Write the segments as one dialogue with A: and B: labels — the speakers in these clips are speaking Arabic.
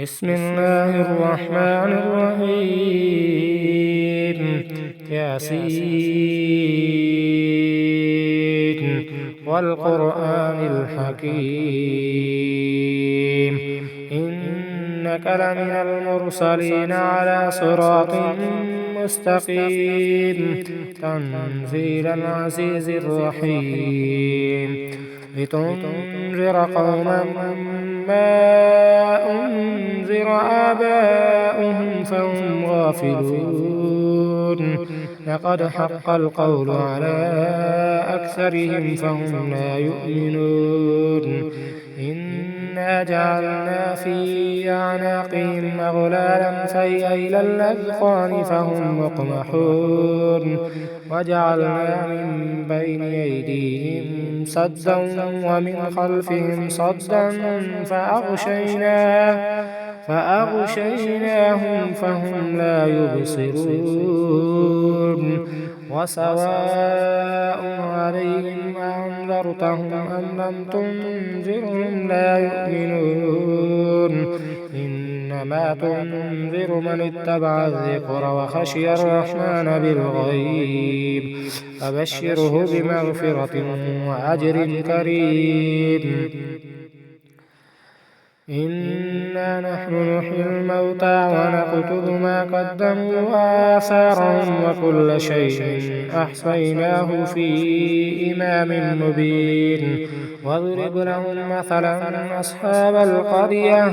A: بسم الله الرحمن الرحيم ياسين والقرآن الحكيم إنك لمن المرسلين على صراط مستقيم تنزيل العزيز الرحيم لتنذر قوما ما أنذر آباؤهم فهم غافلون لقد حق القول على أكثرهم فهم لا يؤمنون إنا جعلنا في أعناقهم أغلالا فهي إلى الأذقان فهم مقمحون وجعلنا من بين أيديهم سدا ومن خلفهم صدا فأغشيناهم فهم لا يبصرون وسواء عليهم أنذرتهم أم لم تنذرهم لا يؤمنون إنما تنذر من اتبع الذكر وخشي الرحمن بالغيب فبشره بمغفرة وأجر كريم إنا نحن نحيي الموتى ونكتب ما قدموا وآثارهم وكل شيء أحصيناه في إمام مبين واضرب لهم مثلا أصحاب القرية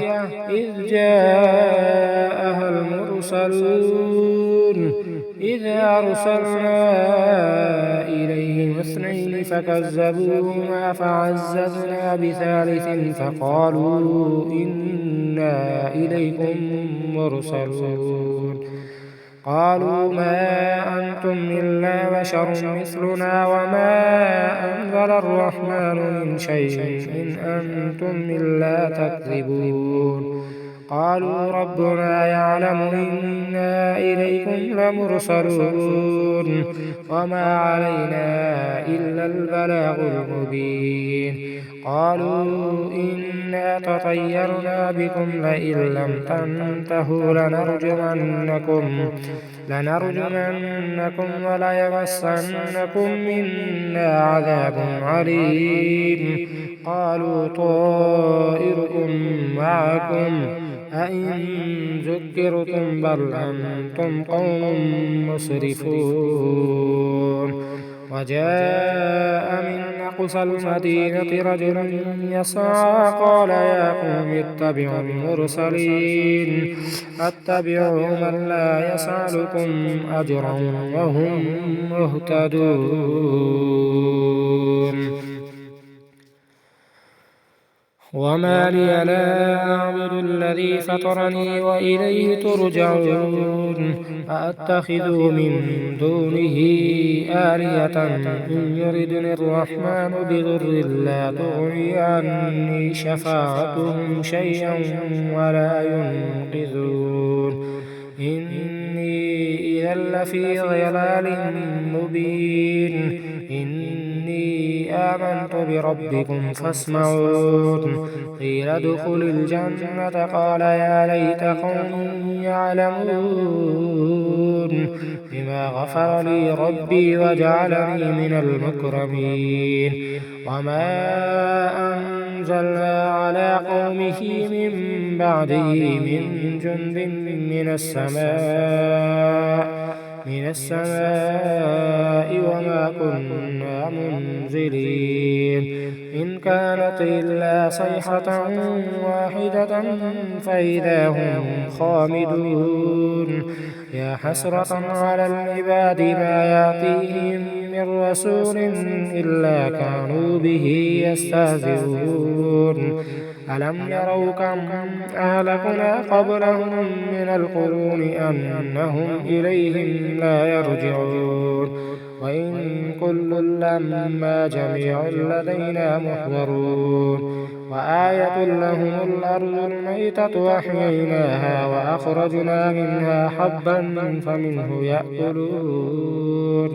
A: إذ جاءها المرسلون إذ أرسلنا إليهم اثنين فكذبوهما فعززنا بثالث فقالوا إنا إليكم مرسلون قالوا ما أنتم إلا بشر مثلنا وما أنزل الرحمن من شيء إن أنتم إلا تكذبون قالوا ربنا يعلم إنا إليكم لمرسلون وما علينا إلا البلاغ المبين قالوا إنا تطيرنا بكم لئن لم تنتهوا لنرجمنكم وليمسنكم منا عذاب عليم قالوا طائركم معكم أئن ذكرتم بل أنتم قوم مسرفون وجاء من أقصى المدينة رجل يسعى قال يا قوم اتبعوا المرسلين اتبعوا من لا يسألكم أجرا وهم مهتدون وما لي لا أعبد الذي فطرني وإليه ترجعون أأتخذ من دونه آلهة إن يردني الرحمن بضر لا تغني عني شفاعتهم شيئا ولا ينقذون إني إذا لفي ضلال مبين إني آمنت بربكم فاسمعون قيل ادخل الجنة قال يا ليت قومي يعلمون بما غفر لي ربي وجعلني من المكرمين وما أنزلنا على قومه من بعده من جند من السماء وما كنا منزلين إن كانت إلا صيحة واحدة فإذا هم خامدون يا حسرة على العباد ما يأتيهم من رسول إلا كانوا به يستهزئون ألم يروا كم أهلكنا قبلهم من القرون أنهم إليهم لا يرجعون وإن كل لما جميع لدينا محضرون وآية لهم الأرض الميتة أحييناها وأخرجنا منها حبا فمنه يأكلون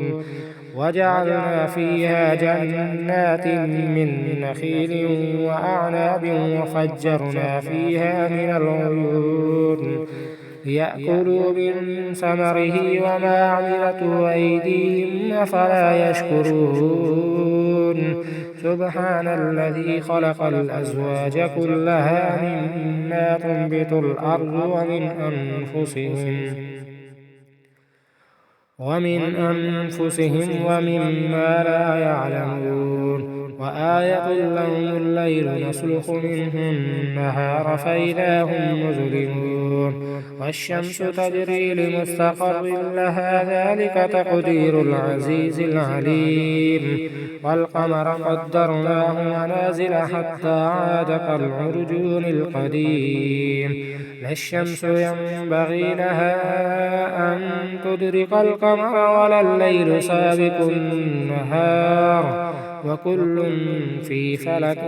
A: وجعلنا فيها جنات من نخيل وأعناب وفجرنا فيها من العيون ليأكلوا من ثمره وما عملته أيديهم أفلا يشكرون سبحان الذي خلق الأزواج كلها مما تنبت الأرض ومن أنفسهم ومما لا يعلمون وآية لهم الليل نسلخ منه النهار فإذا هم مظلمون والشمس تجري لمستقر لها ذلك تقدير العزيز العليم والقمر قدرناه منازل حتى عاد كالعرجون القديم لا الشمس ينبغي لها أن تدرك القمر ولا الليل سابق النهار وكل في فلك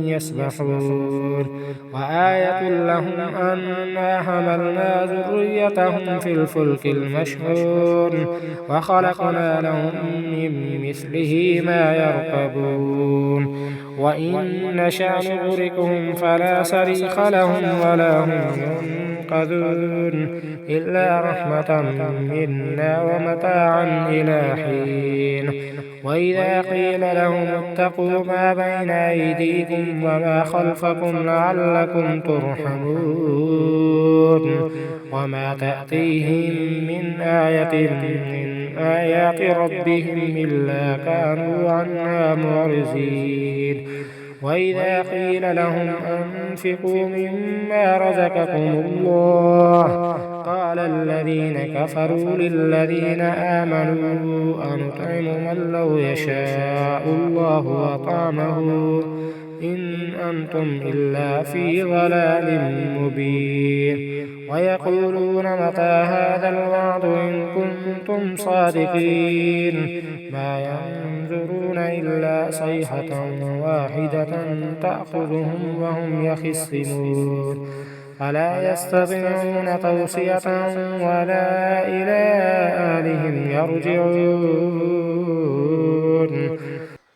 A: يسبحون وآية لهم أنا حملنا ذريتهم في الفلك المشحون وخلقنا لهم من مثله ما يركبون وإن نشأ نغرقهم فلا صريخ لهم ولا هم ينقذون إلا رحمة منا ومتاعا إلى حين وإذا قيل لهم اتقوا ما بين أيديكم وما خلفكم لعلكم ترحمون وما تأتيهم من آية من آيات ربهم إلا كانوا عنها معرضين وإذا قيل لهم أنفقوا مما رزقكم الله قال الذين كفروا للذين آمنوا أنطعم من لو يشاء الله أطعمه إن أنتم إلا في ضلال مبين ويقولون متى هذا الوعد إن كنتم صادقين ما ينظرون إلا صيحة واحدة تأخذهم وهم يخصمون فلا يستطيعون توصية ولا إلى أهلهم يرجعون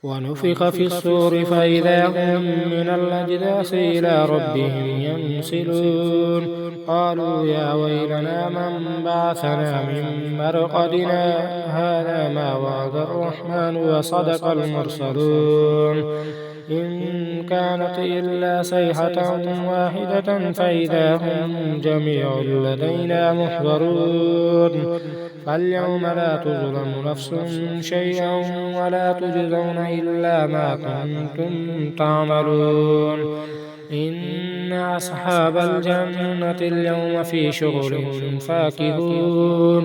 A: ونفخ في الصور فإذا هم من الأجداث إلى ربهم ينسلون قالوا يا ويلنا من بعثنا من مرقدنا هذا ما وعد الرحمن وصدق المرسلون إن كانت إلا صيحة واحدة فإذا هم جميع لدينا محضرون فاليوم لا تظلم نفس شيئا ولا تجزون إلا ما كنتم تعملون إن أصحاب الجنة اليوم في شغل فاكهون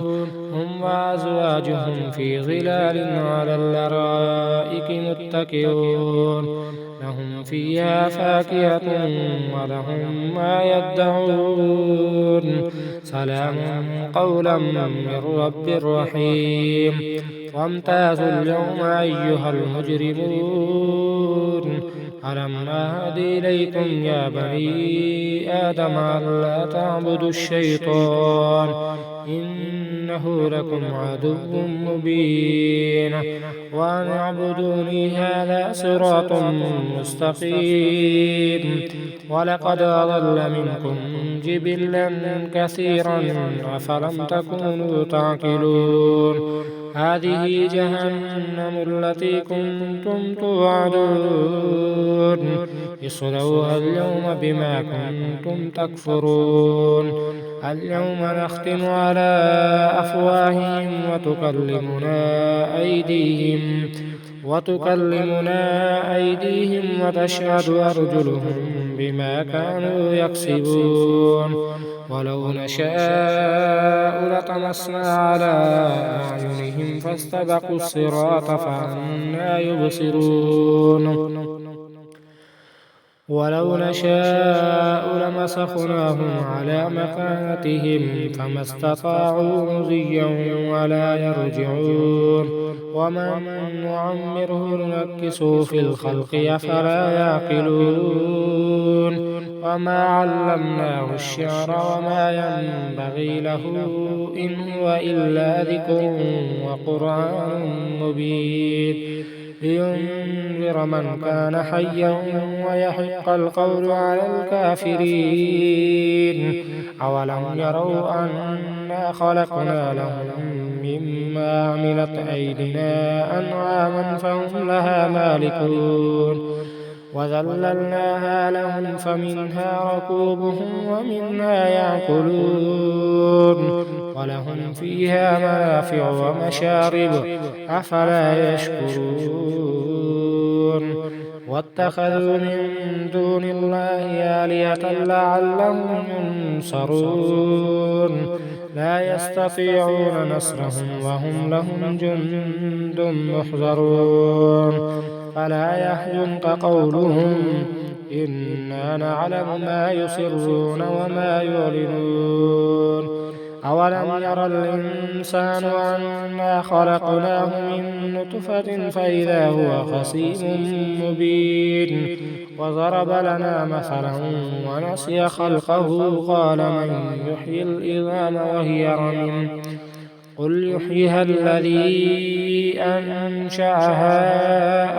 A: هم وأزواجهم في ظلال على الأرائك متكئون لهم فيها فاكهة ولهم ما يدعون سلام قولا من رب رحيم وامتازوا اليوم أيها المجرمون ألم أعهد إليكم يا بني آدم ألا تعبدوا الشيطان إنه لكم عدو مبين وأن اعبدوني هذا صراط مستقيم ولقد أضل منكم جبلا كثيرا أفلم تكونوا تعقلون هذه جهنم التي كنتم توعدون اصلوها اليوم بما كنتم تكفرون اليوم نختم على أفواههم وتكلمنا أيديهم وتشهد أرجلهم بما كانوا يكسبون ولو نشاء لطمسنا على أعينهم فاستبقوا الصراط فأنى يبصرون ولو نشاء لمسخناهم على مكانتهم فما استطاعوا مضيا ولا يرجعون ومن نعمره ننكسه في الخلق أفلا يعقلون وما علمناه الشعر وما ينبغي له إن هو إلا ذكر وقرآن مبين لينذر من كان حيا ويحق القول على الكافرين أولم يروا أنا خلقنا لهم مما عملت أيدينا أنعاما فهم لها مالكون وذللناها لهم فمنها ركوبهم ومنها يأكلون ولهم فيها منافع ومشارب أفلا يشكرون واتخذوا من دون الله آلهة لعلهم ينصرون لا يستطيعون نصرهم وهم لهم جند محضرون فلا يحزنك قولهم إنا نعلم ما يسرون وما يعلنون أولم ير الإنسان أنا خلقناه من نطفة فإذا هو خصيم مبين وضرب لنا مثلا ونسي خلقه قال من يحيي العظام وهي رميم قل يحييها الذي أنشأها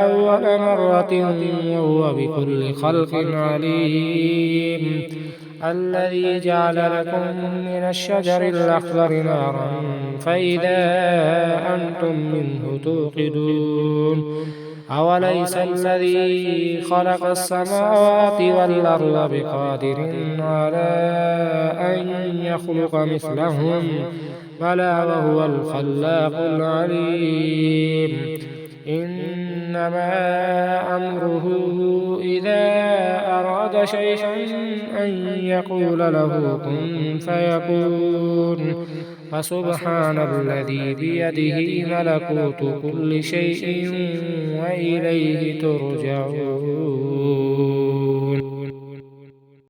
A: أول مرة وهو بكل خلق عليم الذي جعل لكم من الشجر الأخضر نارا فإذا أنتم منه توقدون أوليس الذي خلق السماوات والأرض بقادر على أن يخلق مثلهم بلى وهو الخلاق العليم إنما أمره إذا أراد شيئا أن يقول له كن فيكون فسبحان الذي بيده ملكوت كل شيء وإليه ترجعون.